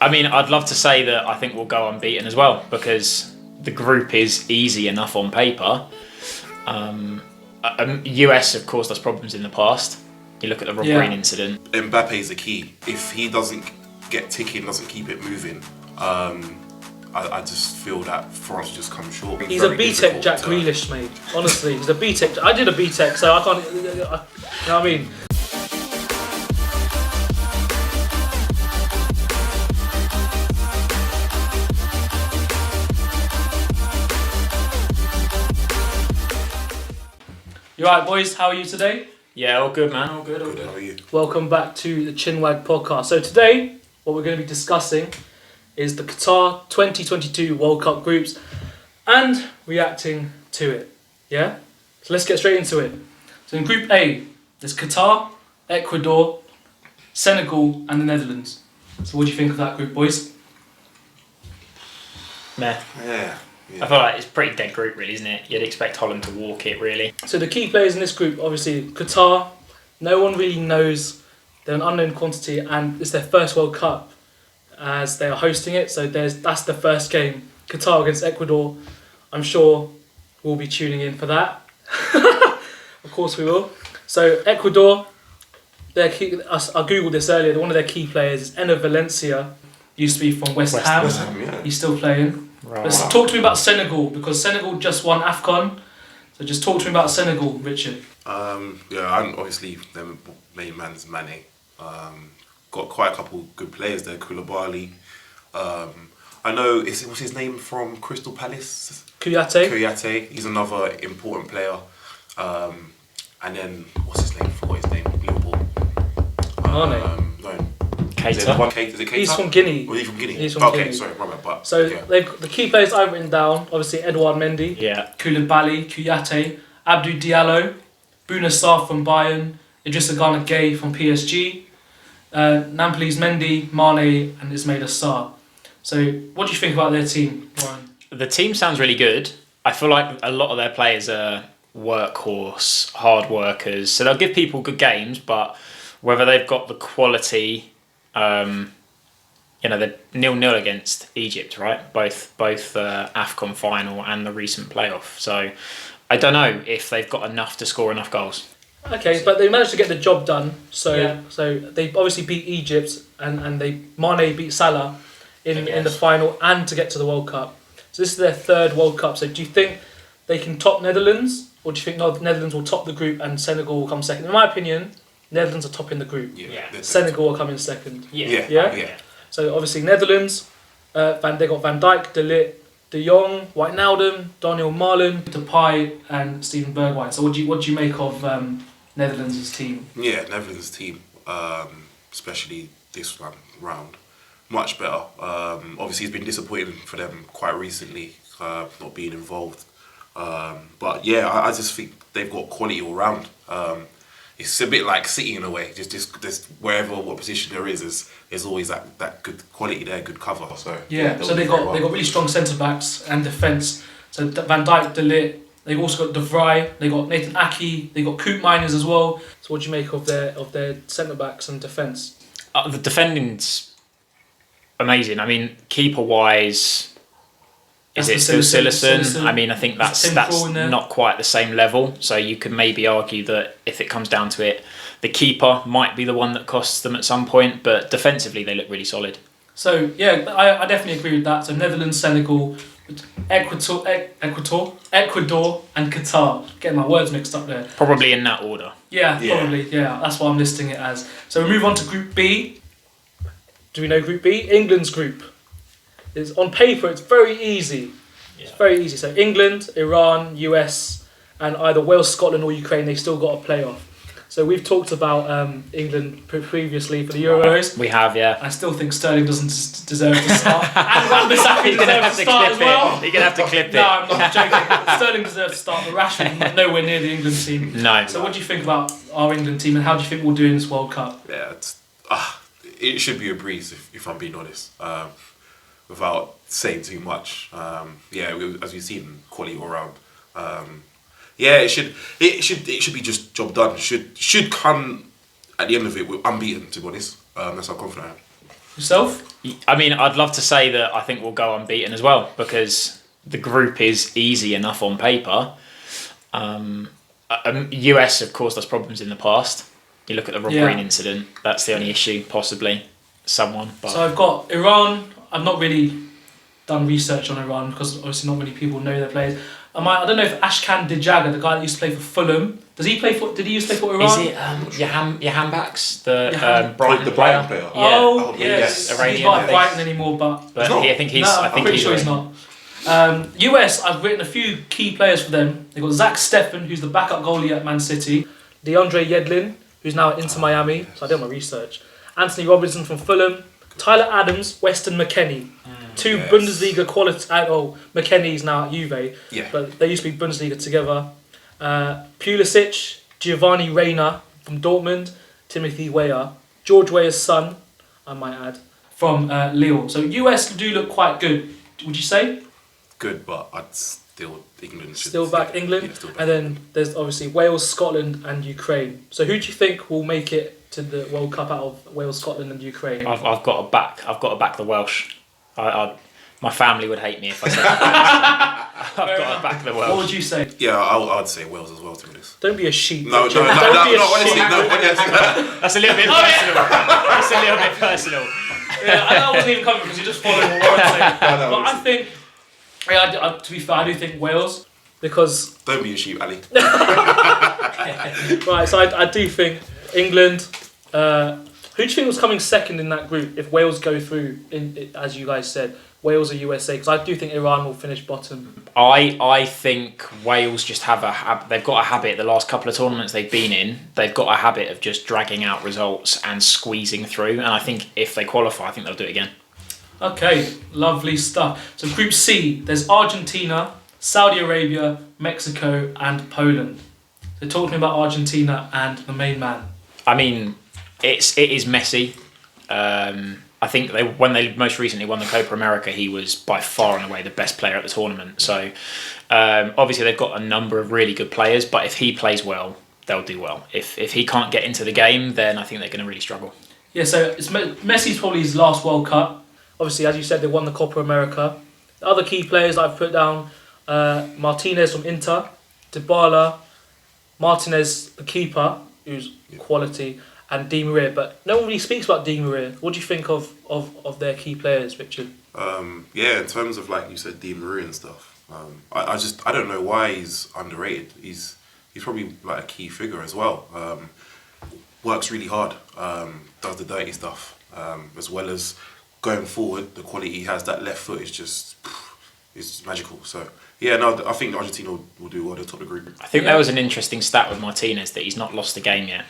I mean, I'd love to say that I think we'll go unbeaten as well because the group is easy enough on paper. US, of course, there's problems in the past. You look at the Rob Green incident. Mbappe's the key. If he doesn't get ticking, doesn't keep it moving, I just feel that France just come short. He's a B-Tech Jack Grealish, mate. Honestly, he's a B-Tech. I did a B-Tech, so I can't. You know what I mean? You alright, boys? How are you today? Yeah, all good, man. All good. Good, how are you? Welcome back to the Chinwag podcast. So today, what we're going to be discussing is the Qatar 2022 World Cup groups and reacting to it. Yeah? So let's get straight into it. So in Group A, there's Qatar, Ecuador, Senegal and the Netherlands. So what do you think of that group, boys? Meh. Yeah. I feel like it's a pretty dead group, really, isn't it? You'd expect Holland to walk it, really. So the key players in this group, obviously, Qatar, no one really knows. They're an unknown quantity and it's their first World Cup as they are hosting it. So that's the first game. Qatar against Ecuador. I'm sure we'll be tuning in for that. Of course we will. So Ecuador, I googled this earlier. One of their key players is Enner Valencia. Used to be from West Ham. Yeah. He's still playing. Right. Let's talk to me about Senegal because Senegal just won AFCON. So just talk to me about Senegal, Richard. And obviously their main man's Mane. Got quite a couple good players there. Koulibaly. I know what's his name from Crystal Palace? Kouyaté. He's another important player. And then what's his name? I forgot his name. Liverpool. Mane. No. Keita. Is it Keita? He's from Guinea. Was he from Guinea? He's from okay, Guinea. sorry, my bad. But So yeah. they've the key players I've written down, obviously Edouard Mendy, Koulibaly, Kouyaté, Abdou Diallo, Bouna Sarr from Bayern, Idrissa Gana Gueye from PSG, Nampalys Mendy, Mane and Ismaila Sarr. So what do you think about their team, Ryan? The team sounds really good. I feel like a lot of their players are workhorse, hard workers. So they'll give people good games, but whether they've got the quality... they're 0-0 against Egypt, right? Both AFCON final and the recent playoff. So I don't know if they've got enough to score enough goals. Okay, but they managed to get the job done. So they obviously beat Egypt and Mane beat Salah in the final and to get to the World Cup. So this is their third World Cup. So do you think they can top Netherlands, or do you think Netherlands will top the group and Senegal will come second? In my opinion, Netherlands are topping the group. Yeah. Senegal will come in second. Yeah. So obviously Netherlands, they got Van Dijk, De Ligt, De Jong, Wijnaldum, Daniel Marlon, Depay, and Steven Bergwijn. So what do you make of Netherlands' team? Yeah, Netherlands' team, especially this one round, much better. Obviously, it's been disappointing for them quite recently, not being involved. But yeah, I just think they've got quality all round. It's a bit like City in a way. Just wherever what position there is always that good quality there, good cover. So so they got really strong centre backs and defence. So Van Dijk, De Ligt. They've also got De Vrij. They got Nathan Ake. They got Koop Miners as well. So what do you make of their centre backs and defence? The defending's amazing. I mean, keeper wise. Is it still Cillessen? I mean, I think that's not quite the same level. So you could maybe argue that if it comes down to it, the keeper might be the one that costs them at some point. But defensively, they look really solid. So yeah, I definitely agree with that. So Netherlands, Senegal, Ecuador, and Qatar. Getting my words mixed up there. Probably in that order. Yeah, probably. Yeah, that's what I'm listing it as. So we move on to Group B. Do we know Group B? England's group. It's on paper, it's very easy. It's very easy. So England, Iran, US, and either Wales, Scotland, or Ukraine. They still got a playoff. So we've talked about England previously for the Euros. We have, yeah. I still think Sterling doesn't deserve to start. And Wan-Bissaka deserves to start as well. You're going to have to clip it. No, I'm not joking. Sterling deserves to start, but Rashford nowhere near the England team. No. So what do you think about our England team and how do you think we'll do in this World Cup? Yeah, it should be a breeze if I'm being honest. Without saying too much, as we've seen, quality all round. It should be just job done. Should come at the end of it with unbeaten. To be honest, that's how confident I am. Yourself? I mean, I'd love to say that I think we'll go unbeaten as well because the group is easy enough on paper. US, of course, there's problems in the past. You look at the Rob Green incident. That's the only issue, possibly. Someone. But. So I've got Iran. I've not really done research on Iran because obviously not many people know their players. I don't know if Ashkan Dijaga, the guy that used to play for Fulham, did he used to play for Iran? Is it Yahambaks, the Brighton player? Yeah. Oh, yes. Iranian, he's not at Brighton anymore, but I think he's. No, I think I'm pretty he's sure he's not. US, I've written a few key players for them. They've got Zach Steffen, who's the backup goalie at Man City. DeAndre Yedlin, who's now at Inter Miami. So I did my research. Anthony Robinson from Fulham. Tyler Adams, Weston McKennie. Two Bundesliga quality. McKennie's now at Juve. Yeah. But they used to be Bundesliga together. Pulisic, Giovanni Reina from Dortmund. Timothy Weah. George Weah's son, I might add, from Lille. So US do look quite good, would you say? Good, but I'd still England. Still back England. Yeah, still back. And then there's obviously Wales, Scotland and Ukraine. So who do you think will make it to the World Cup out of Wales, Scotland and Ukraine? I've got to back the Welsh. My family would hate me if I said that. I've got to back the Welsh. What would you say? Yeah, I'd say Wales as well, to be honest. Don't be a sheep. No, Richard. honestly, no. That's a little bit personal. That's a little bit personal. Yeah, I wasn't even coming because you're just following what I'm saying. But I think, to be fair, I do think Wales because. Don't be a sheep, Ali. Right, so I do think England. Who do you think was coming second in that group if Wales go through, as you guys said, Wales or USA? Because I do think Iran will finish bottom. I think Wales just they've got a habit, the last couple of tournaments they've been in, they've got a habit of just dragging out results and squeezing through. And I think if they qualify, I think they'll do it again. Okay, lovely stuff. So Group C, there's Argentina, Saudi Arabia, Mexico and Poland. They're talking about Argentina and the main man. I mean, it is Messi. I think when they most recently won the Copa America, he was by far and away the best player at the tournament. So obviously they've got a number of really good players, but if he plays well, they'll do well. If he can't get into the game, then I think they're going to really struggle. Yeah, so Messi's probably his last World Cup. Obviously, as you said, they won the Copa America. The other key players I've put down, Martinez from Inter, Dybala, Martinez, the keeper, who's quality, and Di Maria. But no one really speaks about Di Maria. What do you think of their key players, Richard? In terms of, like you said, Di Maria and stuff, I don't know why he's underrated. He's probably like a key figure as well. Works really hard, does the dirty stuff, as well as going forward, the quality he has, that left foot is magical. So I think Argentina will do well. They'll top the group. I think there was an interesting stat with Martinez that he's not lost a game yet.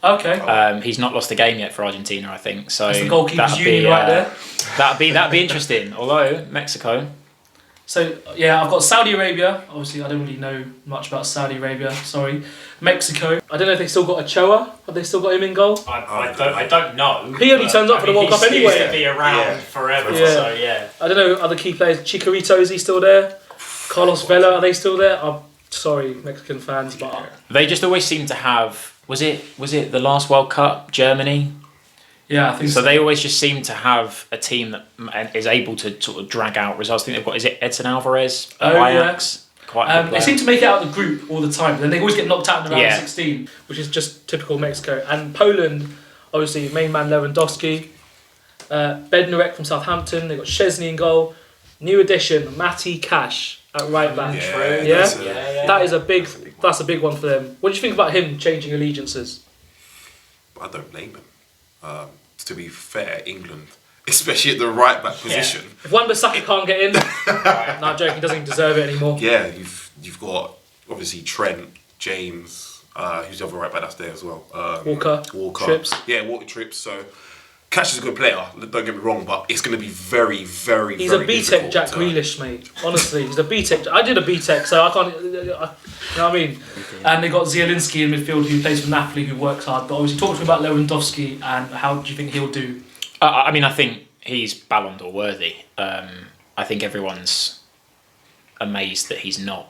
Okay. He's not lost a game yet for Argentina, I think. So that's the goalkeepers union right there. That'd be interesting. Although Mexico. So I've got Saudi Arabia. Obviously, I don't really know much about Saudi Arabia. Sorry. Mexico. I don't know if they still got Ochoa. Have they still got him in goal? I don't know. He only turns up for the World Cup anyway. He's to be around forever. Yeah. So yeah. I don't know other key players. Chicharito, is he still there? Carlos Vela, are they still there? I'm sorry, Mexican fans, but they just always seem to have. Was it the last World Cup, Germany? Yeah, I think so. So they always just seem to have a team that is able to sort of drag out results. I think they've got, is it Edson Alvarez at Ajax? Yeah. Quite a good they seem to make it out of the group all the time, but then they always get knocked out in the round of 16, which is just typical Mexico. And Poland, obviously, main man Lewandowski, Bednarek from Southampton, they've got Szczesny in goal, new addition, Matty Cash at right back. That's a big one for them. What do you think about him changing allegiances? I don't blame him. To be fair, England, especially at the right back position. If Wan-Bissaka can't get in, no, I'm joking. He doesn't deserve it anymore. Yeah, you've got obviously Trent, James, who's the other right back that's there as well. Walker, Trips. Yeah, Walker, Trips. So Cash is a good player. Don't get me wrong, but it's going to be very, very. He's very a B-Tech Jack Grealish, mate. Honestly, he's a B-Tech. I did a B-Tech, so I can't. You know what I mean? And they got Zielinski in midfield, who plays for Napoli, who works hard. But obviously, talk to me about Lewandowski and how do you think he'll do? I mean, I think he's Ballon d'Or worthy. I think everyone's amazed that he's not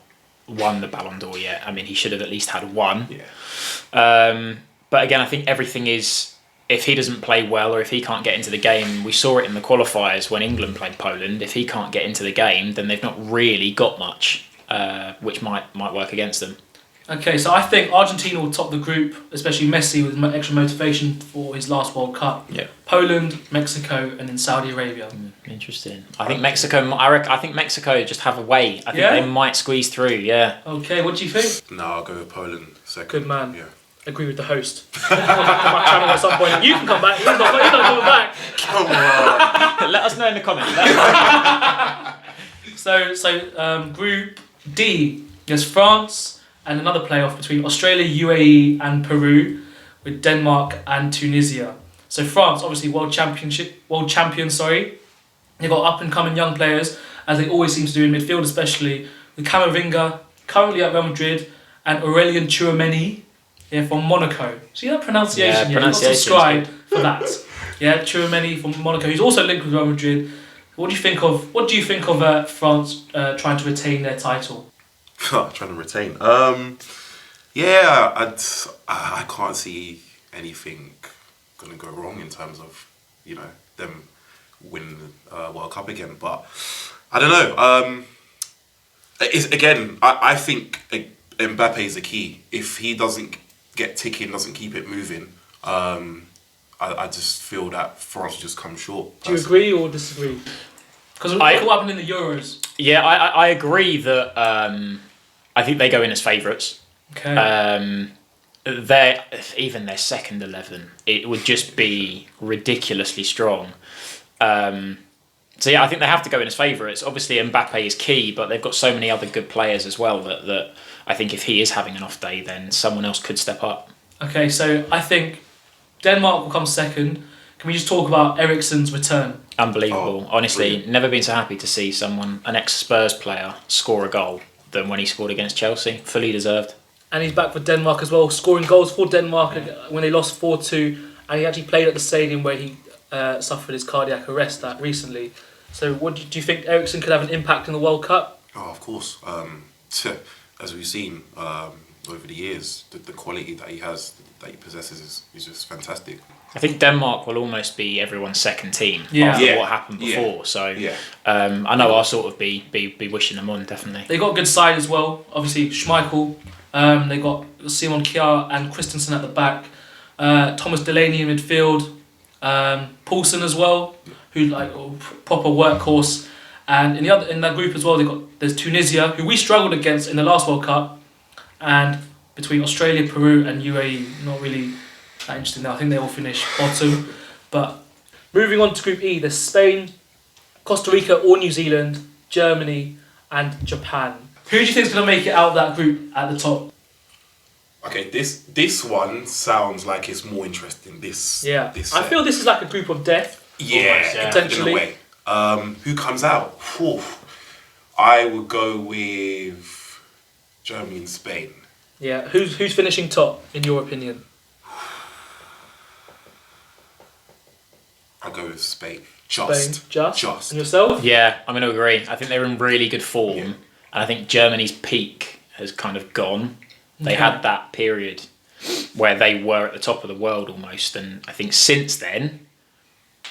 won the Ballon d'Or yet. I mean, he should have at least had one. Yeah. But again, I think everything is if he doesn't play well or if he can't get into the game, we saw it in the qualifiers when England played Poland. If he can't get into the game, then they've not really got much, which might work against them. Okay, so I think Argentina will top the group, especially Messi with extra motivation for his last World Cup. Yeah. Poland, Mexico, and then Saudi Arabia. Interesting. I think Mexico. I think Mexico just have a way. I think they might squeeze through. Yeah. Okay, what do you think? No, I'll go with Poland second. Good man. Yeah. Agree with the host. Come back to my channel at some point. You can come back. You're not coming back. Come on. Let us know in the comments. So Group D, there's France and another playoff between Australia, UAE, and Peru, with Denmark and Tunisia. So France, obviously world champions. They've got up and coming young players, as they always seem to do in midfield, especially with Camavinga, currently at Real Madrid, and Aurelien Tchouameni, from Monaco. See that pronunciation? Yeah, you've got to subscribe for that. Yeah, Tchouameni from Monaco. He's also linked with Real Madrid. What do you think of France trying to retain their title? Trying to retain. I can't see anything going to go wrong in terms of them winning the World Cup again. But I don't know. I think Mbappe is the key. If he doesn't get ticking, doesn't keep it moving, I just feel that France will just come short. Do you agree or disagree? Because look what happened in the Euros. Yeah, I agree that I think they go in as favourites. Okay. Even their second 11, it would just be ridiculously strong. So yeah, I think they have to go in as favourites. Obviously, Mbappe is key, but they've got so many other good players as well that I think if he is having an off day, then someone else could step up. Okay, so I think Denmark will come second. Can we just talk about Eriksen's return? Unbelievable. Honestly, brilliant. Never been so happy to see an ex-Spurs player score a goal than when he scored against Chelsea. Fully deserved. And he's back for Denmark as well, scoring goals for Denmark when they lost 4-2. And he actually played at the stadium where he suffered his cardiac arrest recently. So what do you think Eriksen could have an impact in the World Cup? Oh, of course. As we've seen over the years, the quality that he has, that he possesses is just fantastic. I think Denmark will almost be everyone's second team after what happened before. So I know I'll sort of be wishing them on, definitely. They got a good side as well. Obviously, Schmeichel. They got Simon Kjaer and Christensen at the back. Thomas Delaney in midfield. Poulsen as well, who's like a proper workhorse. And in that group as well, there's Tunisia, who we struggled against in the last World Cup, and between Australia, Peru, and UAE, not really that interesting now. I think they all finish bottom. But moving on to Group E, there's Spain, Costa Rica or New Zealand, Germany, and Japan. Who do you think is going to make it out of that group at the top? Okay, this one sounds like it's more interesting. I feel this is like a group of death. Yeah, potentially. In a way. Who comes out? Whew. I would go with Germany and Spain. Yeah, who's finishing top in your opinion? I'll go with Spain. Just. And yourself? Yeah, I'm going to agree. I think they're in really good form, and I think Germany's peak has kind of gone. They had that period where they were at the top of the world almost, and I think since then,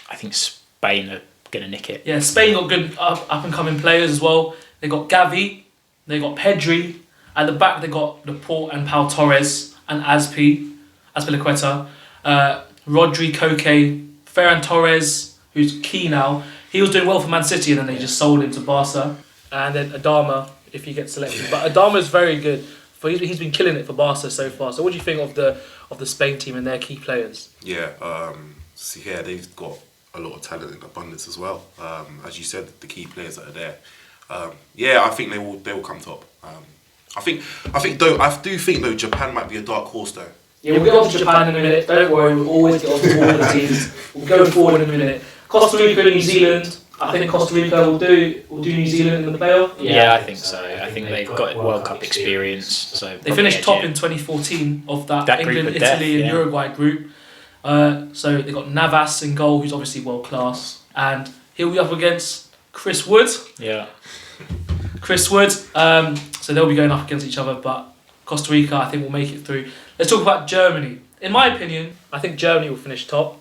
I think Spain are going to nick it. Yeah, Spain got good up and coming players as well. They got Gavi, they got Pedri. At the back, they got Laporte and Pau Torres and Azpilicueta, Rodri, Koke, Ferran Torres, who's key now. He was doing well for Man City, and then they just sold him to Barca. And then Adama, if he gets selected. But Adama is very good. He's been killing it for Barca so far. So what do you think of the Spain team and their key players? Yeah, they've got a lot of talent in abundance as well. As you said, the key players that are there. I think they will come top. I do think though Japan might be a dark horse though. Yeah, we'll get on to Japan in a minute. Don't worry, we'll always get on to all the teams. We'll go forward in a minute. Costa Rica, New Zealand. I think Costa Rica will do New Zealand in the playoff. Yeah, I think so. I think they've got World Cup experience. So they finished top in 2014 of that England, Italy, and Uruguay group. So they got Navas in goal, who's obviously world class, and he'll be up against Chris Wood. Yeah. Chris Wood. So they'll be going up against each other, but Costa Rica, I think, will make it through. Let's talk about Germany. in my opinion, I think Germany will finish top.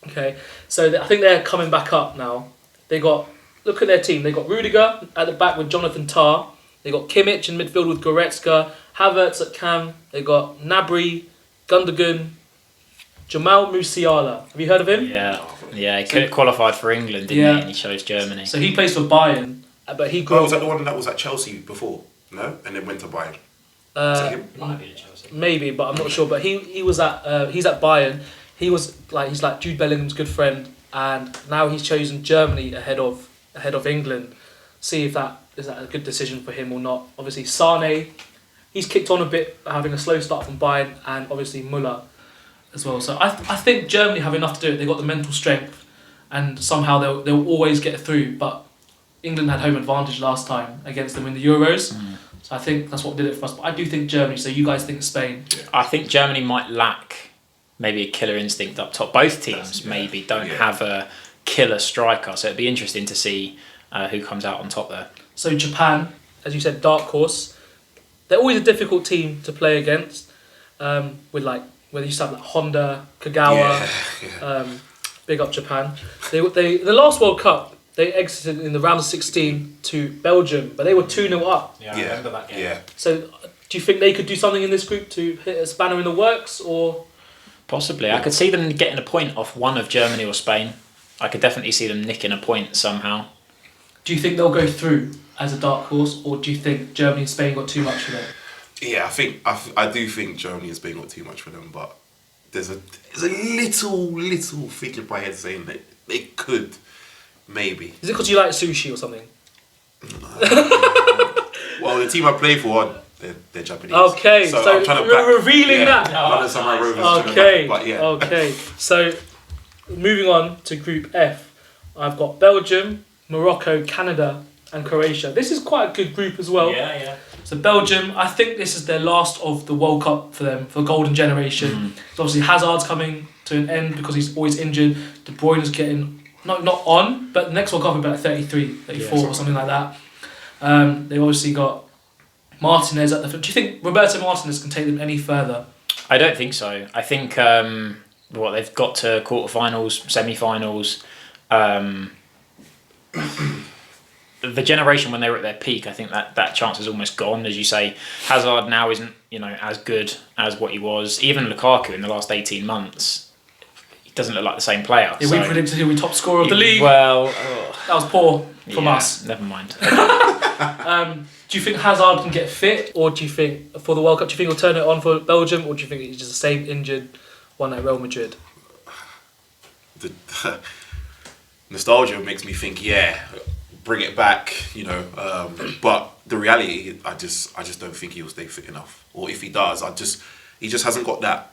Okay, so I think they're coming back up now. Look at their team. They got Rudiger at the back with Jonathan Tah. They got Kimmich in midfield with Goretzka. Havertz at cam. They got Gnabry, Gundogan, Jamal Musiala. Have you heard of him? Yeah, he could have qualified for England, didn't he? And he chose Germany. So he plays for Bayern, but he grew was that the one that was at Chelsea before? No? And then went to Bayern? Might be at Chelsea. Maybe, but I'm not sure. But he's at Bayern. He's like Jude Bellingham's good friend, and now he's chosen Germany ahead of England. See if that is a good decision for him or not. Obviously, Sane, he's kicked on a bit, having a slow start from Bayern, and obviously Müller as well. So I think Germany have enough to do it. They got the mental strength, and somehow they'll always get through. But England had home advantage last time against them in the Euros. So I think that's what did it for us. But I do think Germany. So you guys think Spain? I think Germany might lack maybe a killer instinct up top. Both teams maybe don't have a killer striker. So it'd be interesting to see who comes out on top there. So Japan, as you said, dark horse. They're always a difficult team to play against. With like where they used to have like Honda, Kagawa. Big up Japan. They the last World Cup, they exited in the round of 16 to Belgium, but they were 2-0 up. Yeah, I remember that game. Yeah. So do you think they could do something in this group to hit a spanner in the works, or? Possibly. I could see them getting a point off one of Germany or Spain. I could definitely see them nicking a point somehow. Do you think they'll go through as a dark horse, or do you think Germany and Spain got too much for them? Yeah, I do think Germany and Spain got too much for them, but there's a little thing in my head saying that they could, maybe. Is it because you like sushi or something? Well, the team I play for, they're Japanese. Okay, so I'm trying to back, revealing that. London Samurai Rovers. Okay, But yeah. okay. So moving on to Group F, I've got Belgium, Morocco, Canada, and Croatia. This is quite a good group as well. Yeah. So Belgium, I think this is their last of the World Cup for them, for Golden Generation. So obviously Hazard's coming to an end because he's always injured. De Bruyne's getting, not on, but the next World Cup will be about 33, 34 or something like that. They've obviously got Martinez at the... Do you think Roberto Martinez can take them any further? I don't think so. I think they've got to quarterfinals, semi-finals. The generation when they were at their peak, I think that chance is almost gone. As you say, Hazard now isn't as good as what he was. Even Lukaku in the last 18 months, he doesn't look like the same player. Yeah, we predicted he'll be top scorer of the league. Well, that was poor from us. Never mind. Do you think Hazard can get fit, or do you think for the World Cup, do you think he'll turn it on for Belgium, or do you think he's just the same injured one at Real Madrid? The nostalgia makes me think, bring it back, but the reality, I just don't think he'll stay fit enough. Or if he does, he just hasn't got that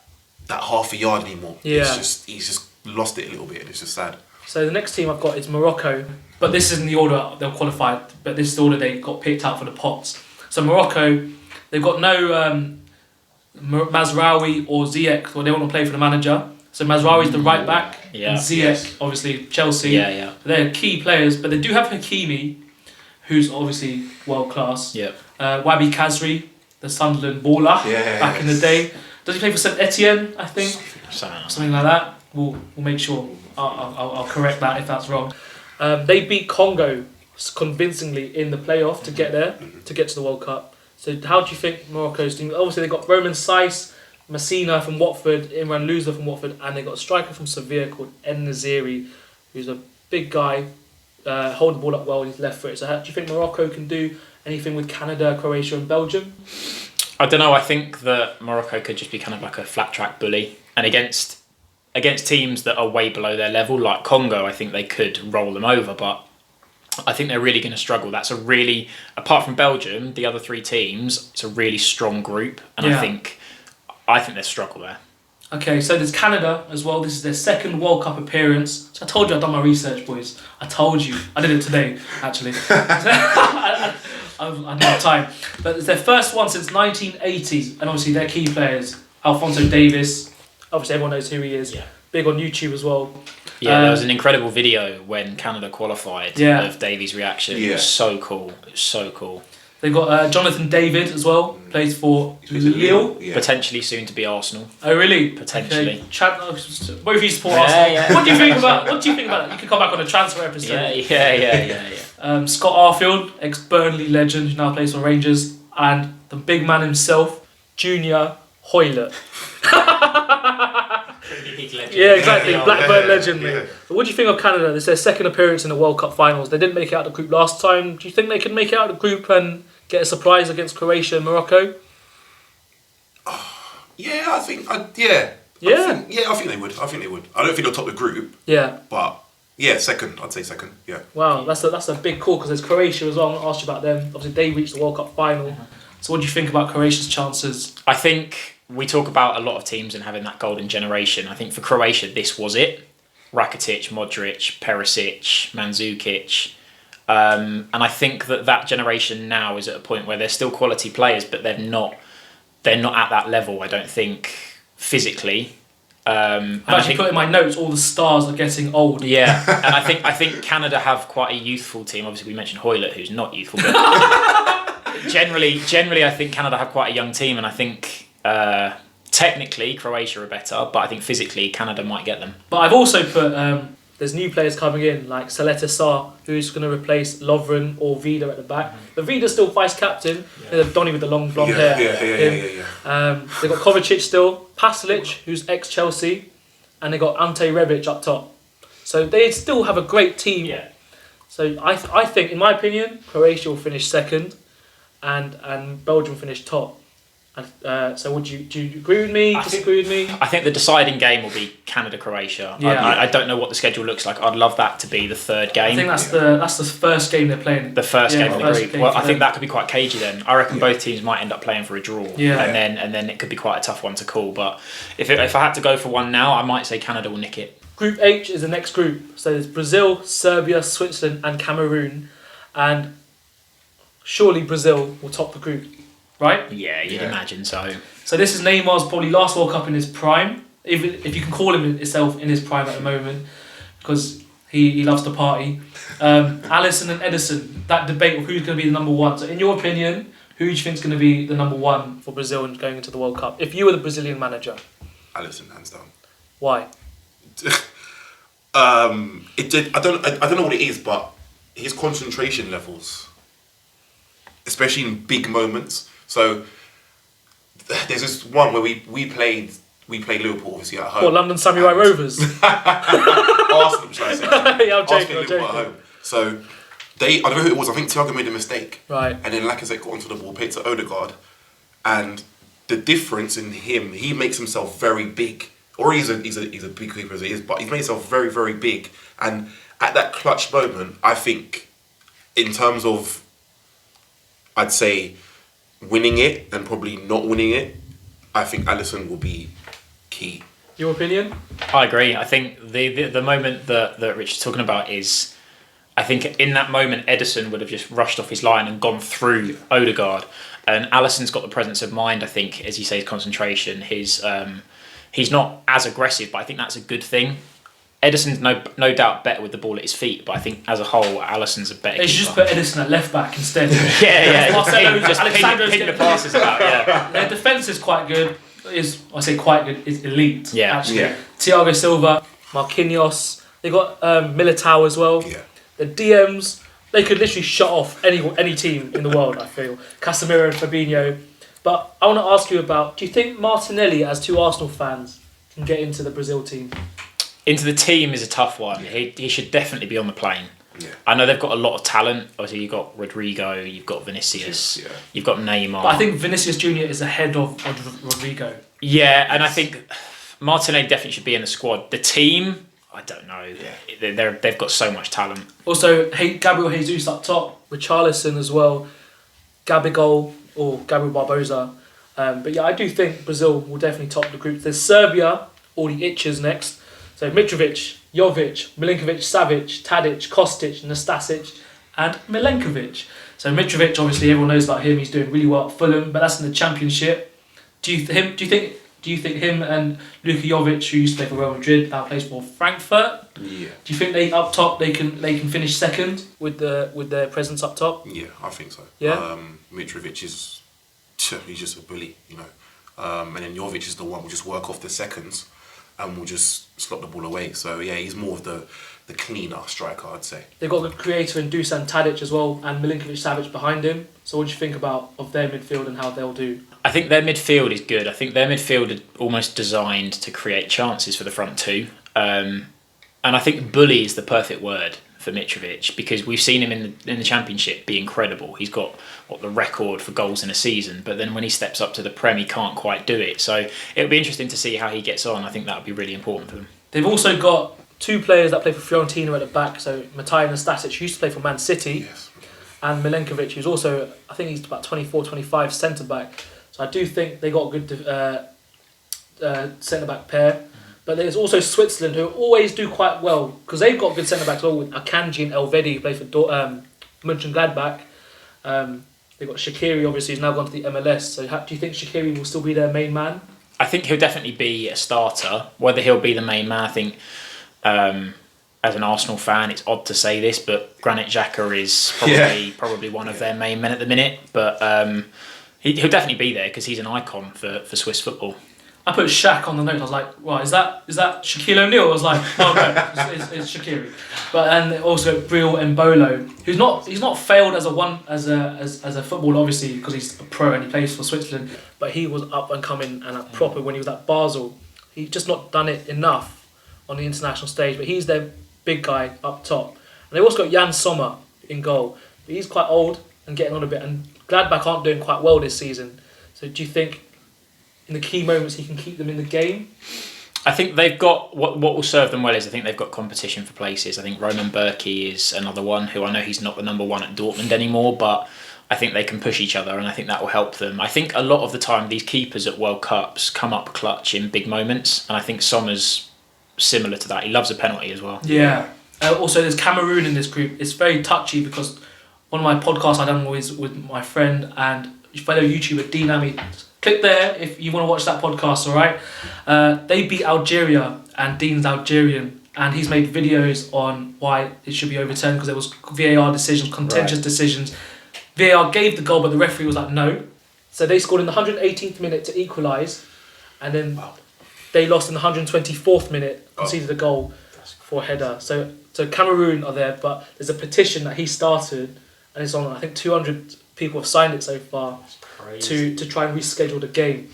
half a yard anymore. Yeah. He's just lost it a little bit, and it's just sad. So the next team I've got is Morocco, but this isn't the order they'll qualify, but this is the order they got picked out for the pots. So Morocco, they've got no Mazraoui or Ziyech, or they want to play for the manager. So Mazraoui's the right back, and Ziyech, obviously Chelsea. Yeah. They're key players, but they do have Hakimi, who's obviously world class. Yep. Wabi Kazri, the Sunderland baller back in the day. Does he play for St Etienne? I think something like that. We'll make sure. I'll correct that if that's wrong. They beat Congo convincingly in the playoff to get there, to get to the World Cup. So how do you think Morocco's team? Obviously they got Roman Saiss, Messina from Watford, Imran Louza from Watford, and they got a striker from Sevilla called En-Nesyri, who's a big guy, hold the ball up well with his left foot. So how do you think Morocco can do anything with Canada, Croatia and Belgium? I don't know. I think that Morocco could just be kind of like a flat track bully, and against teams that are way below their level, like Congo, I think they could roll them over, but I think they're really going to struggle. That's a really, apart from Belgium, the other three teams, it's a really strong group, and I think they'll struggle there. Okay, so there's Canada as well. This is their second World Cup appearance. So I told you I've done my research, boys. I told you. I did it today, actually. I didn't have time. But it's their first one since 1980s, and obviously their key players, Alphonso Davies. Obviously everyone knows who he is. Yeah. Big on YouTube as well. Yeah, there was an incredible video when Canada qualified of Davies' reaction. It was so cool. It was so cool. They've got Jonathan David as well, plays for Lille. Yeah. Potentially soon to be Arsenal. Oh really? Potentially. Okay. Both of you support Arsenal. Yeah. What do you think about that? You can come back on a transfer episode. Yeah. Scott Arfield, ex-Burnley legend, who now plays for Rangers, and the big man himself, Junior Hoilett. Yeah, exactly. Blackburn legend, mate. Yeah. But what do you think of Canada? This is their second appearance in the World Cup finals. They didn't make it out of the group last time. Do you think they can make it out of the group and get a surprise against Croatia and Morocco? Yeah, I think. Yeah. I think they would. I don't think they'll top the group. Yeah. But yeah, second. I'd say second. Yeah. Wow, that's a big call because there's Croatia as well. I'm going to ask you about them. Obviously, they reached the World Cup final. So what do you think about Croatia's chances? I think we talk about a lot of teams and having that golden generation. I think for Croatia, this was it. Rakitic, Modric, Perisic, Mandzukic. And I think that generation now is at a point where they're still quality players, but they're not at that level, I don't think, physically. I've actually put in my notes, all the stars are getting old. Yeah, and I think Canada have quite a youthful team. Obviously, we mentioned Hoilett, who's not youthful, but generally, I think Canada have quite a young team, and I think technically Croatia are better, but I think physically Canada might get them. But I've also put there's new players coming in like Saleta Sarr, who's going to replace Lovren or Vida at the back. But Vida's still vice captain. Donny with the long blonde hair. Yeah. They got Kovacic still, Pasalic, who's ex Chelsea, and they got Ante Rebic up top. So they still have a great team. Yeah. So I think, in my opinion, Croatia will finish second, and Belgium finish top. So do you agree with me? Disagree with me? I think the deciding game will be Canada-Croatia. Yeah. I don't know what the schedule looks like. I'd love that to be the third game. I think that's the first game they're playing. The first game of the group. Well, I think them. that could be quite cagey then. I reckon both teams might end up playing for a draw. Yeah. And then it could be quite a tough one to call. But if I had to go for one now, I might say Canada will nick it. Group H is the next group. So there's Brazil, Serbia, Switzerland and Cameroon. And surely Brazil will top the group. Right? Yeah, you'd imagine so. So this is Neymar's probably last World Cup in his prime, if you can call him himself in his prime at the moment, because he loves to party. Alisson and Edison, that debate of who's going to be the number one. So in your opinion, who do you think is going to be the number one for Brazil going into the World Cup? If you were the Brazilian manager. Alisson, hands down. Why? I don't know what it is, but his concentration levels, especially in big moments. So there's this one where we played Liverpool obviously at home. What, London Samurai Rovers? Arsenal, should I say? Yeah, I'm joking. At home. So I don't know who it was. I think Thiago made a mistake. Right. And then Lacazette got onto the ball, paid to Odegaard, and the difference in him, he makes himself very big. Or he's a big keeper as he is, but he's made himself very, very big. And at that clutch moment, I think, in terms of, I'd say, winning it and probably not winning it, I think Alisson will be key. Your opinion? I agree. I think the moment that Richard's talking about is, I think in that moment Edison would have just rushed off his line and gone through Odegaard, and Alisson's got the presence of mind. I think, as you say, his concentration, he's not as aggressive, but I think that's a good thing. Edison's no doubt better with the ball at his feet, but I think as a whole, Alisson's a better They should keeper. just put Edison at left back instead. Yeah. Marcelo's Ping the passes about, yeah. Their defence is quite good. Is elite. Yeah. Actually. Yeah. Thiago Silva, Marquinhos. They got Militao as well. Yeah. The DMs, they could literally shut off any team in the world. I feel Casemiro and Fabinho. But I want to ask you about: do you think Martinelli, as two Arsenal fans, can get into the Brazil team? Into the team is a tough one. He should definitely be on the plane. Yeah. I know they've got a lot of talent. Obviously, you've got Rodrigo, you've got Vinicius, Yeah. you've got Neymar. But I think Vinicius Junior is ahead of Rodrigo. Yeah, and I think Martinelli definitely should be in the squad. The team, I don't know. Yeah. They've got so much talent. Also, Gabriel Jesus up top, Richarlison as well, Gabigol or Gabriel Barbosa. But yeah, I do think Brazil will definitely top the group. There's Serbia, all the itches next. So Mitrovic, Jovic, Milinkovic, Savic, Tadic, Kostic, Nastasic, and Milenkovic. So Mitrovic, obviously everyone knows about him. He's doing really well at Fulham, but that's in the Championship. Do you think Do you think him and Luka Jovic, who used to play for Real Madrid, now plays for Frankfurt? Yeah. Do you think they up top they can finish second with their presence up top? Yeah, I think so. Yeah. Mitrovic he's just a bully, you know. And then Jovic is the one who will just work off the seconds and will just slot the ball away. So yeah, he's more of the cleaner striker, I'd say. They've got the creator in Dusan Tadic as well, and Milinkovic-Savic behind him. So what do you think of their midfield and how they'll do? I think their midfield is good. I think their midfield is almost designed to create chances for the front two. And I think bully is the perfect word for Mitrovic, because we've seen him in the Championship be incredible. He's got the record for goals in a season, but then when he steps up to the Prem, he can't quite do it. So it'll be interesting to see how he gets on. I think that would be really important for them. They've also got two players that play for Fiorentina at the back. So Matej Nastasic, who used to play for Man City, Yes. and Milenkovic, who's also, I think he's about 24, 25 centre back. So I do think they got a good centre back pair. But there's also Switzerland, who always do quite well, because they've got good centre backs as well, with Akanji and Elvedi, who play for Mönchengladbach. They've got Shaqiri, obviously, who's now gone to the MLS. So do you think Shaqiri will still be their main man? I think he'll definitely be a starter. Whether he'll be the main man, I think, as an Arsenal fan, it's odd to say this, but Granit Xhaka is probably one of their main men at the minute. But he'll definitely be there because he's an icon for Swiss football. I put Shaq on the note. I was like, "Well, is that Shaquille O'Neal?" I was like, "Oh no, it's Shaqiri." But and also Breel Mbolo, he's not failed as a footballer, obviously, because he's a pro and he plays for Switzerland. But he was up and coming and a proper when he was at Basel. He's just not done it enough on the international stage. But he's their big guy up top. And they also got Jan Sommer in goal. But he's quite old and getting on a bit. And Gladbach aren't doing quite well this season. So do you think, in the key moments, he can keep them in the game? I think they've got what will serve them well is I think they've got competition for places. I think Roman Bürki is another one who I know he's not the number one at Dortmund anymore, but I think they can push each other and I think that will help them. I think a lot of the time these keepers at World Cups come up clutch in big moments, and I think Sommer's similar to that. He loves a penalty as well. Yeah. Also, there's Cameroon in this group. It's very touchy because one of my podcasts I done with my friend and fellow YouTuber Dean Ami. Click there if you want to watch that podcast, alright? They beat Algeria and Dean's Algerian, and he's made videos on why it should be overturned because there was VAR decisions, contentious decisions. VAR gave the goal, but the referee was like, no. So they scored in the 118th minute to equalise, and then they lost in the 124th minute, conceded a goal for a header. So Cameroon are there, but there's a petition that he started, and it's on, I think 200 people have signed it so far to try and reschedule the game.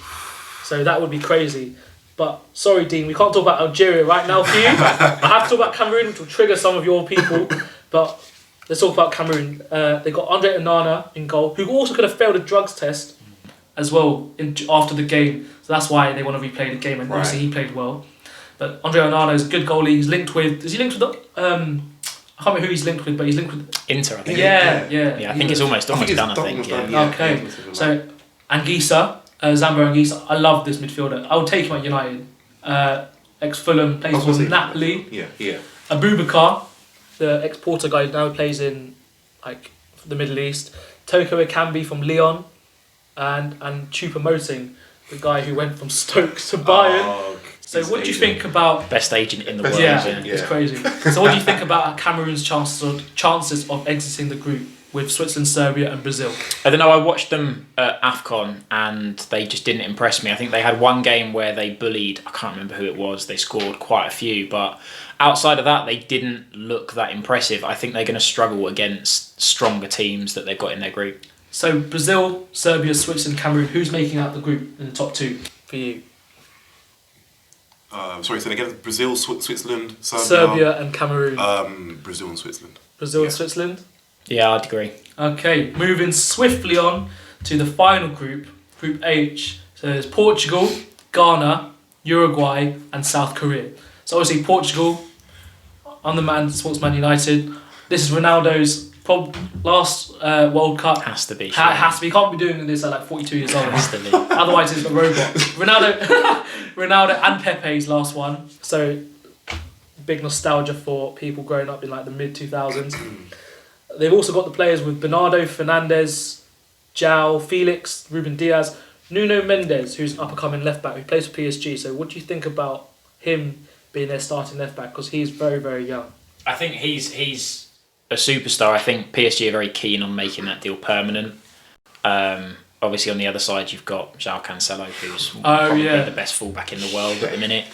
So that would be crazy. But sorry, Dean, we can't talk about Algeria right now for you. I have to talk about Cameroon, which will trigger some of your people. But let's talk about Cameroon. They got Andre Onana in goal, who also could have failed a drugs test as well after the game. So that's why they want to replay the game, and obviously he played well. But Andre Onana is a good goalie. He's linked with... Is he linked with the... I can't remember who he's linked with, but he's linked with... Inter, I think. Yeah. I think it's almost done, I think. Yeah. Okay. So, Anguissa, Zambo Anguissa, I love this midfielder. I would take him at United. Ex-Fulham, plays for Napoli. Yeah. Abubakar, the ex-Porto guy, now plays in the Middle East. Toko Ekambi from Lyon. And Choupo-Moting, the guy who went from Stoke to Bayern. So what do you think about... Best agent in the world. Yeah, it's crazy. So what do you think about Cameroon's chances of exiting the group with Switzerland, Serbia and Brazil? I don't know, I watched them at AFCON and they just didn't impress me. I think they had one game where they bullied, I can't remember who it was, they scored quite a few, but outside of that they didn't look that impressive. I think they're going to struggle against stronger teams that they've got in their group. So Brazil, Serbia, Switzerland, Cameroon, who's making out the group in the top two for you? Sorry, so again, Brazil, Switzerland, Serbia and Cameroon. Brazil and Switzerland. Brazil and Switzerland? Yeah, I'd agree. Okay, moving swiftly on to the final group, Group H. So there's Portugal, Ghana, Uruguay and South Korea. So obviously Portugal, I'm the man, Sportsman United. This is Ronaldo's last World Cup. Has to be. Has to be. He can't be doing this at 42 years old. Has to be. Otherwise he's a robot. Ronaldo and Pepe's last one. So big nostalgia for people growing up in the mid 2000s. They've also got the players with Bernardo, Fernandes, João, Felix, Ruben Diaz. Nuno Mendes, who's up and coming left back, who plays for PSG. So what do you think about him being their starting left back? Because he's very, very young. I think he's a superstar. I think PSG are very keen on making that deal permanent. Obviously, on the other side, you've got João Cancelo, who's probably the best fullback in the world at the minute.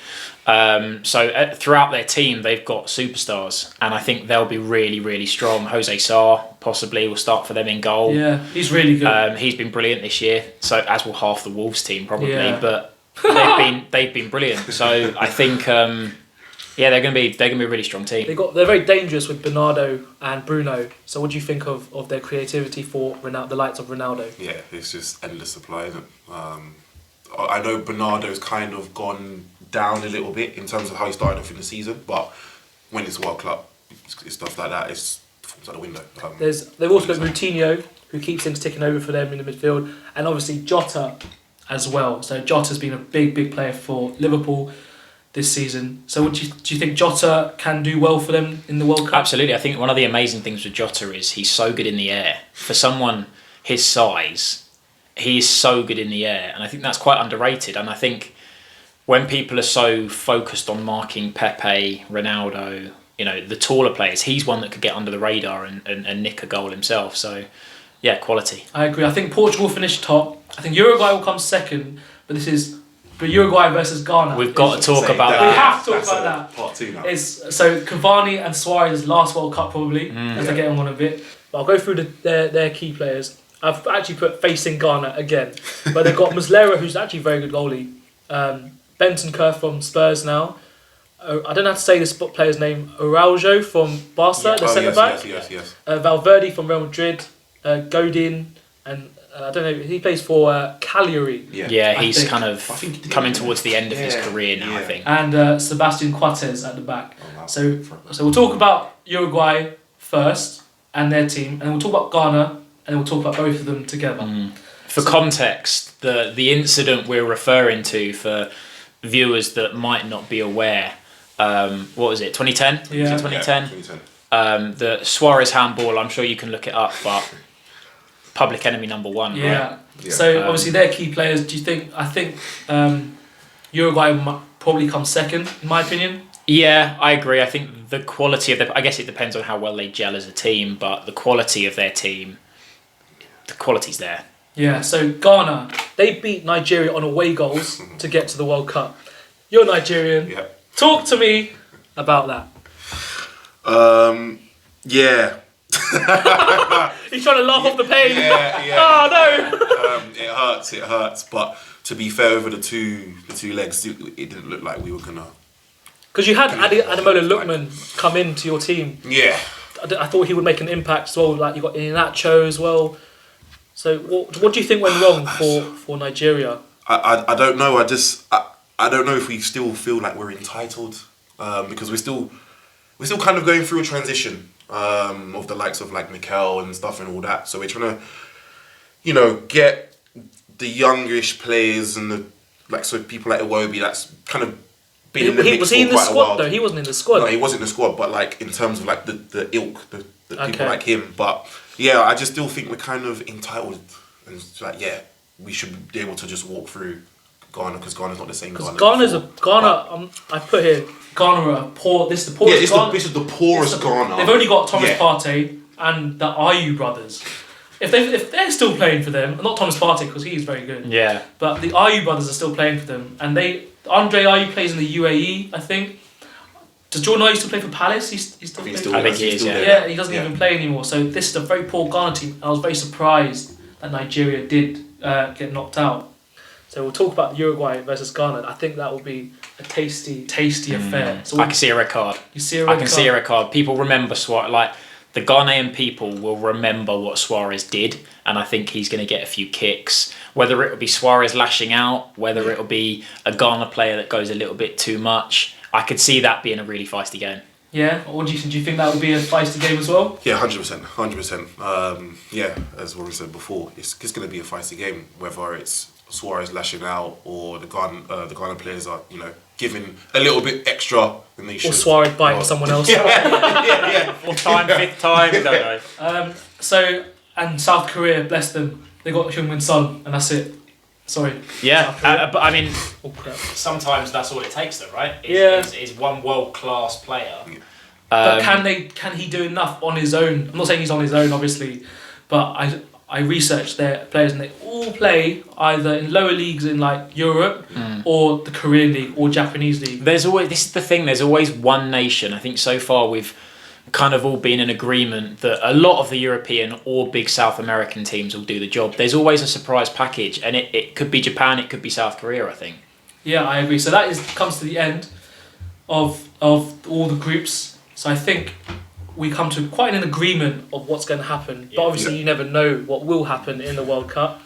So throughout their team, they've got superstars, and I think they'll be really, really strong. Jose Sarr possibly will start for them in goal. Yeah, he's really good. He's been brilliant this year. So as will half the Wolves team probably, but they've been brilliant. So I think they're gonna be a really strong team. They're very dangerous with Bernardo and Bruno. So what do you think of their creativity for the likes of Ronaldo? Yeah, it's just endless supply, isn't it? I know Bernardo's kind of gone down a little bit in terms of how he started off in the season, but when it's World Cup, it's stuff like that, it's falls out the window. They've also got Moutinho, who keeps things ticking over for them in the midfield, and obviously Jota as well. So Jota's been a big player for Liverpool this season. So do you think Jota can do well for them in the World Cup? Absolutely. I think one of the amazing things with Jota is he's so good in the air. For someone his size, he is so good in the air, and I think that's quite underrated. And I think when people are so focused on marking Pepe, Ronaldo, the taller players, he's one that could get under the radar and nick a goal himself. So, yeah, quality. I agree. I think Portugal finished top. I think Uruguay will come second, but Uruguay versus Ghana. We've got to talk about that. We have to talk about that. Part 2 now. So Cavani and Suarez's last World Cup probably, as they get on a bit. But I'll go through their key players. I've actually put facing Ghana again, but they've got Muslera, who's actually a very good goalie. Bentancur from Spurs now. I don't know how to say this player's name. Araujo from Barca, the centre back. Yes. Valverde from Real Madrid. Godin, and I don't know. He plays for Cagliari. Yeah, he's kind of coming towards the end of his career now, I think. And Sebastian Coates at the back. Oh, wow. So we'll talk about Uruguay first and their team, and we'll talk about Ghana, and then we'll talk about both of them together. For context, the incident we're referring to for viewers that might not be aware, what was it? 2010? Yeah. Was it 2010? Yeah, 2010. The Suarez handball. I'm sure you can look it up, but public enemy number one. Yeah. Right? Yeah. So obviously they're key players. Do you think? I think Uruguay might probably come second, in my opinion. Yeah, I agree. I think the quality of I guess it depends on how well they gel as a team, but the quality of their team, the quality's there. Yeah. So Ghana, they beat Nigeria on away goals to get to the World Cup. You're Nigerian. Yeah. Talk to me about that. Yeah. He's trying to laugh off the pain. Yeah. Oh no. It hurts. But to be fair, over the two legs, it didn't look like we were gonna. Because you had Ademola Lookman come into your team. Yeah. I thought he would make an impact as well. Like you got Iheanacho as well. So what do you think went wrong for Nigeria? I don't know. I don't know if we still feel like we're entitled because we're still kind of going through a transition of the likes of like Mikel and stuff and all that. So we're trying to, get the youngish players and so people like Iwobi that's kind of been in the mix was he in for the quite a squad while. though? He wasn't in the squad. No, he wasn't in the squad, but like in terms of like the ilk, the Okay. people like him. But yeah, I just still think we're kind of entitled and it's like we should be able to just walk through Ghana because Ghana's not the same. Because I put here Ghana are poor. This is the poorest. This is the poorest Ghana. They've only got Thomas Partey and the Ayew brothers. If they're still playing for them, not Thomas Partey because he's very good. Yeah. But the Ayew brothers are still playing for them, and Andre Ayew plays in the UAE, I think. Does Jordan Ayew still play for Palace? He's still playing. I think he is. Yeah, he doesn't even play anymore. So this is a very poor Ghana team. I was very surprised that Nigeria did get knocked out. So we'll talk about Uruguay versus Ghana. I think that will be a tasty affair. So I can see a red card. You see a red card? See a red card. People remember Suarez. Like the Ghanaian people will remember what Suarez did, and I think he's going to get a few kicks. Whether it will be Suarez lashing out, whether it will be a Ghana player that goes a little bit too much, I could see that being a really feisty game. Yeah. What do you think? Do you think that would be a feisty game as well? Yeah, 100%. Yeah, as Warren said before, it's going to be a feisty game. Whether it's Suarez lashing out or the Ghana players are, giving a little bit extra than they should. Or Suarez biting someone else. Yeah. Fourth time, fifth time, I don't know. And South Korea, bless them, they got Heung-min Son, and that's it. Sorry. Yeah, but I mean, Oh crap. sometimes that's all it takes, though, right? Yeah. Is one world-class player. But can he do enough on his own? I'm not saying he's on his own, obviously, but I researched their players and they all play either in lower leagues in like Europe or the Korean league or Japanese league. This is the thing. There's always one nation. I think so far we've kind of all been in agreement that a lot of the European or big South American teams will do the job. There's always a surprise package, and it could be Japan, it could be South Korea, I think. Yeah, I agree. So that comes to the end of all the groups. So I think we come to quite an agreement of what's going to happen. But obviously you never know what will happen in the World Cup.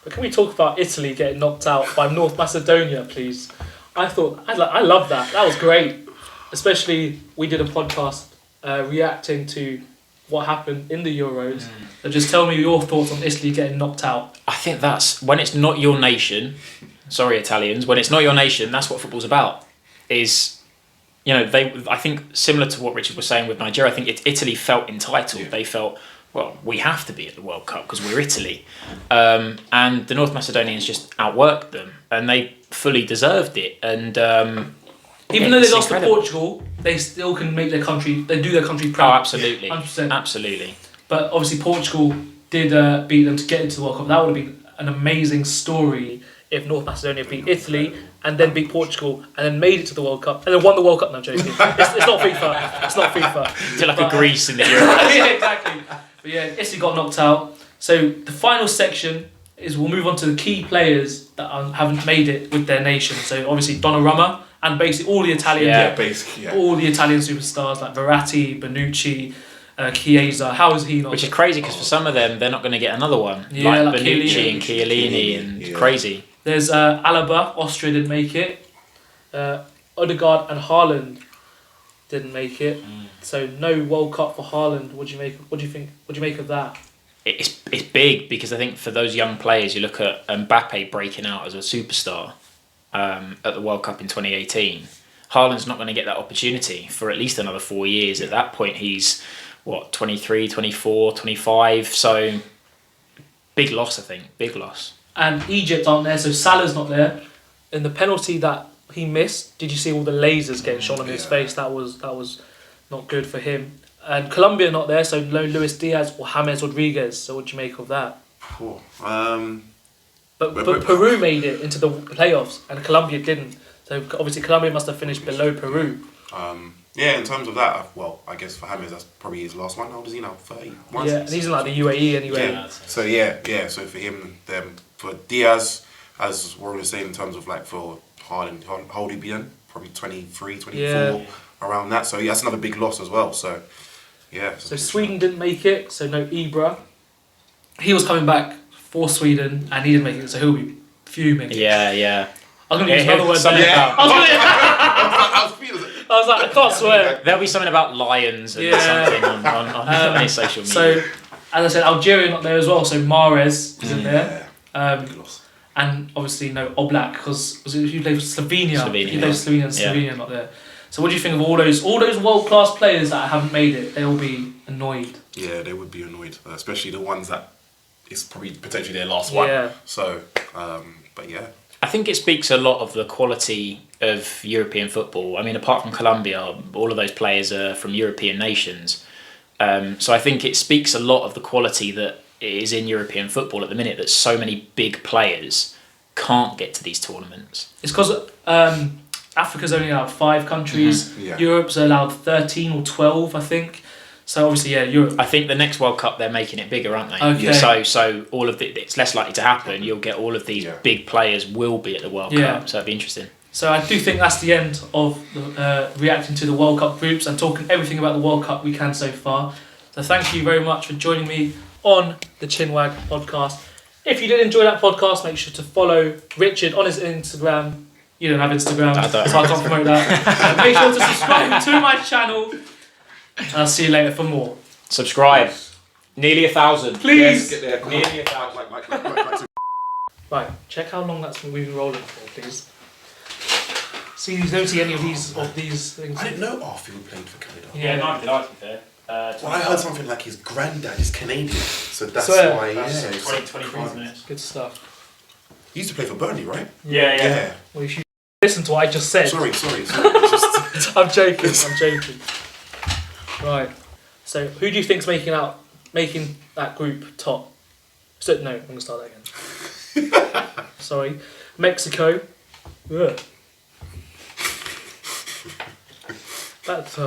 But can we talk about Italy getting knocked out by North Macedonia, please? I love that. That was great. Especially we did a podcast reacting to what happened in the Euros. So just tell me your thoughts on Italy getting knocked out. I think that's when it's not your nation. Sorry, Italians. When it's not your nation, that's what football's about. I think similar to what Richard was saying with Nigeria, I think Italy felt entitled. They felt, well, we have to be at the World Cup because we're Italy. And the North Macedonians just outworked them and they fully deserved it. And even though they lost to Portugal, they still can make their country, they do their country proud. Oh, absolutely. 100%. Absolutely. But obviously Portugal did beat them to get into the World Cup. That would have been an amazing story if North Macedonia beat Italy and then beat Portugal and then made it to the World Cup and then won the World Cup. No, I'm joking. It's not FIFA. It's not FIFA. It's like a Greece in the Euros. Yeah, exactly. But yeah, Italy got knocked out. So the final section is we'll move on to the key players that haven't made it with their nation. So obviously Donnarumma and basically all the Italian, all the Italian superstars like Verratti, Bonucci, Chiesa. How is he not? Which is crazy because for some of them they're not going to get another one. Yeah, like like Bonucci and Chiellini and crazy. There's Alaba, Austria didn't make it. Odegaard and Haaland didn't make it. So no World Cup for Haaland. What do you think? What do you make of that? It's big because I think for those young players, you look at Mbappe breaking out as a superstar at the World Cup in 2018. Haaland's not going to get that opportunity for at least another 4 years. At that point, he's 23, 24, 25. So big loss, I think. Big loss. And Egypt aren't there, so Salah's not there. And the penalty that he missed, did you see all the lasers getting shot on his face? That was not good for him. And Colombia not there, so no Luis Diaz or James Rodriguez. So what do you make of that? But Peru made it into the playoffs, and Colombia didn't. So obviously Colombia must have finished below Peru. In terms of that, I guess for James that's probably his last one. How old is he now? 31? Yeah, and he's in like the UAE anyway. Yeah. So for him, for Diaz, as Warren was saying, in terms of like for Haaland, how old he be then? Probably 23, 24, around that. So that's another big loss as well. So So Sweden didn't make it. So no Ibra. He was coming back for Sweden and he didn't make it. So he'll be fuming. Yeah. I was going to use another word. I was like, I can't swear. There'll be something about lions and something on his social media. So, as I said, Algeria not there as well. So Mahrez isn't there. And obviously no Oblak because he played for Slovenia. He played for Slovenia and Slovenia not there. So what do you think of all those world class players that haven't made it? They'll be annoyed. Yeah, they would be annoyed, especially the ones that it's probably potentially their last one. Yeah. So, but yeah. I think it speaks a lot of the quality of European football. I mean, apart from Colombia, all of those players are from European nations. So I think it speaks a lot of the quality that is in European football at the minute, that so many big players can't get to these tournaments. It's because Africa's only allowed 5 countries. Europe's allowed 13 or 12, I think. So obviously, Europe. I think the next World Cup they're making it bigger, aren't they? Okay. So all of it's less likely to happen. You'll get all of these big players will be at the World Cup. So it'd be interesting. So I do think that's the end of reacting to the World Cup groups and talking everything about the World Cup we can so far. So thank you very much for joining me on the Chinwag podcast. If you did enjoy that podcast, make sure to follow Richard on his Instagram. You don't have Instagram, so I can't promote that. Make sure to subscribe to my channel. I'll see you later for more. Subscribe. Nearly 1,000. Please. Get there. Nearly 1,000. Right, check how long we've been rolling for, please. See, you don't see any of these things. I didn't know Arthur played for Canada. Yeah, neither did I, to be fair. Well, I heard something like his granddad is Canadian, so that's Swear. why. That's 20 minutes. Good stuff. He used to play for Burnley, right? Yeah. Well, you should listen to what I just said. Sorry. Just... I'm joking. Right. So, who do you think's making that group top? So, no, I'm gonna start that again. Sorry, Mexico. Ugh. That's